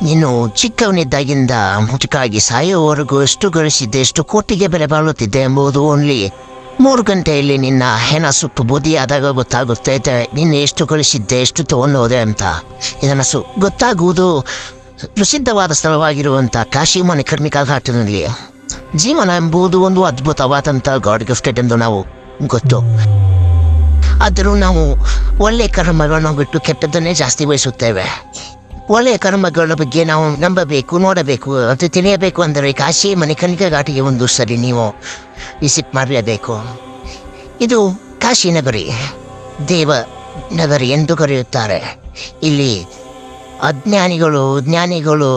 ನೀನು ಚಿಕ್ಕವನಿದ್ದಾಗಿಂದ ಮುದುಕಾಗಿ ಸಾಯೋವರೆಗೂ ಎಷ್ಟು ಗಳಿಸಿದ್ದೆ, ಎಷ್ಟು ಕೋಟಿಗೆ ಬೆಲೆ ಬಾಳುತ್ತಿದ್ದೆ ಎಂಬುದು ಓನ್ಲಿ 3 ಗಂಟೆಯಲ್ಲಿ ನಿನ್ನ ಹೆಣ ಸುಟ್ಟು ಬೂದಿಯಾದಾಗ ಗೊತ್ತಾಗುತ್ತೆ ನೀನು ಎಷ್ಟು ಗಳಿಸಿದ್ದೆ, ಎಷ್ಟು ತಗೊಂಡೋದೆ ಅಂತ. ಇದನ್ನು ಗೊತ್ತಾಗುವುದು ಪ್ರಸಿದ್ಧವಾದ ಸ್ಥಳವಾಗಿರುವಂಥ ಕಾಶಿ ಮಣಿಕರ್ಣಿಕಾ ಘಾಟಿನಲ್ಲಿ. ಜೀವನ ಎಂಬುದು ಒಂದು ಅದ್ಭುತವಾದಂಥ ಗಾಡ್ ಗಿಫ್ಟೆಡ್ ಎಂದು ನಾವು ಗೊತ್ತು. ಆದರೂ ನಾವು ಒಳ್ಳೆಯ ಕರ್ಮಗಳನ್ನು ಬಿಟ್ಟು ಕೆಟ್ಟದ್ದನ್ನೇ ಜಾಸ್ತಿ ಬಯಸುತ್ತೇವೆ. ಒಳ್ಳೆಯ ಕರ್ಮಗಳ ಬಗ್ಗೆ ನಾವು ನಂಬಬೇಕು, ನೋಡಬೇಕು, ಅದು ತಿಳಿಯಬೇಕು ಅಂದರೆ ಕಾಶಿ ಮಣಿಕರ್ಣಿಕಾ ಘಾಟಿಗೆ ಒಂದು ಸರಿ ನೀವು ವಿಸಿಟ್ ಮಾಡಲೇಬೇಕು. ಇದು ಕಾಶಿ ನಗರಿ, ದೇವ ನಗರಿ ಎಂದು ಕರೆಯುತ್ತಾರೆ. ಇಲ್ಲಿ ಅಜ್ಞಾನಿಗಳು, ಜ್ಞಾನಿಗಳು,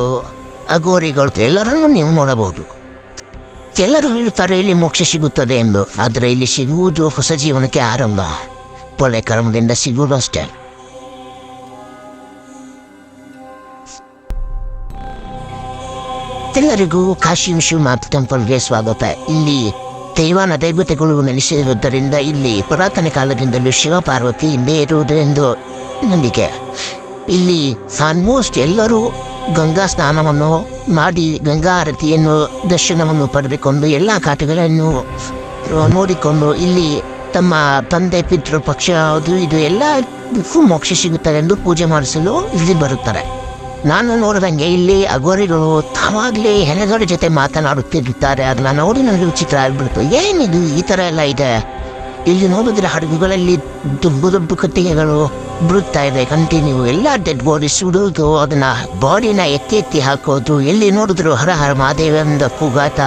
ಅಘೋರಿಗಳು ಎಲ್ಲರನ್ನೂ ನೀವು ನೋಡಬಹುದು. ಎಲ್ಲರೂ ಹೇಳುತ್ತಾರೆ ಇಲ್ಲಿ ಮೋಕ್ಷ ಸಿಗುತ್ತದೆ ಎಂದು. ಆದರೆ ಇಲ್ಲಿ ಸಿಗುವುದು ಹೊಸ ಜೀವನಕ್ಕೆ ಆರಂಭ. ಒಳ್ಳೆಯ ಕರ್ಮದಿಂದ ಸಿಗುವುದು ಅಷ್ಟೇ. ಎಲ್ಲರಿಗೂ ಕಾಶಿ ವಿಶ್ವನಾಥ್ ಟೆಂಪಲ್ಗೆ ಸ್ವಾಗತ. ಇಲ್ಲಿ ದೇವತೆಗಳು ನೆಲೆಸಿರುವುದರಿಂದ ಇಲ್ಲಿ ಪುರಾತನ ಕಾಲದಿಂದಲೂ ಶಿವ ಪಾರ್ವತಿ ಇಲ್ಲೇ ಇರುವುದೆಂದು ನಂಬಿಕೆ. ಇಲ್ಲಿ ಆಲ್ಮೋಸ್ಟ್ ಎಲ್ಲರೂ ಗಂಗಾ ಸ್ನಾನವನ್ನು ಮಾಡಿ ಗಂಗಾ ಆರತಿಯನ್ನು ದರ್ಶನವನ್ನು ಪಡೆದುಕೊಂಡು ಎಲ್ಲ ಘಾಟಗಳನ್ನು ನೋಡಿಕೊಂಡು ಇಲ್ಲಿ ತಮ್ಮ ತಂದೆ ಪಿತೃ ಪಕ್ಷ ಅದು ಇದು ಎಲ್ಲಕ್ಕೂ ಮೋಕ್ಷ ಸಿಗುತ್ತದೆ ಎಂದು ಪೂಜೆ ಮಾಡಿಸಲು ಇಲ್ಲಿ ಬರುತ್ತಾರೆ. ನಾನು ನೋಡಿದಂಗೆ ಇಲ್ಲಿ ಅಘೋರಿಗಳು ತಾವಾಗಲೇ ಹೆಣಗಳ ಜೊತೆ ಮಾತನಾಡುತ್ತಿರುತ್ತಾರೆ. ಅದನ್ನು ನೋಡಿ ನನಗೆ ವಿಚಿತ್ರ ಆಗಿಬಿಡ್ತು. ಏನಿದು ಈ ಥರ ಎಲ್ಲ ಇದೆ? ಇಲ್ಲಿ ನೋಡಿದ್ರೆ ಹಡಗುಗಳಲ್ಲಿ ದೊಡ್ಡ ಕಟ್ಟಿಗೆಗಳು ಬಿಡುತ್ತಾ ಇದೆ ಕಂಟಿನ್ಯೂ. ಎಲ್ಲ ಡೆಡ್ ಬಾಡಿ ಸುಡೋದು, ಅದನ್ನು ಬಾಡಿನ ಎತ್ತಿ ಹಾಕೋದು, ಎಲ್ಲಿ ನೋಡಿದ್ರು ಹರ ಹರ ಮಹಾದೇವ ಎಂದ ಕೂಗಾಟ.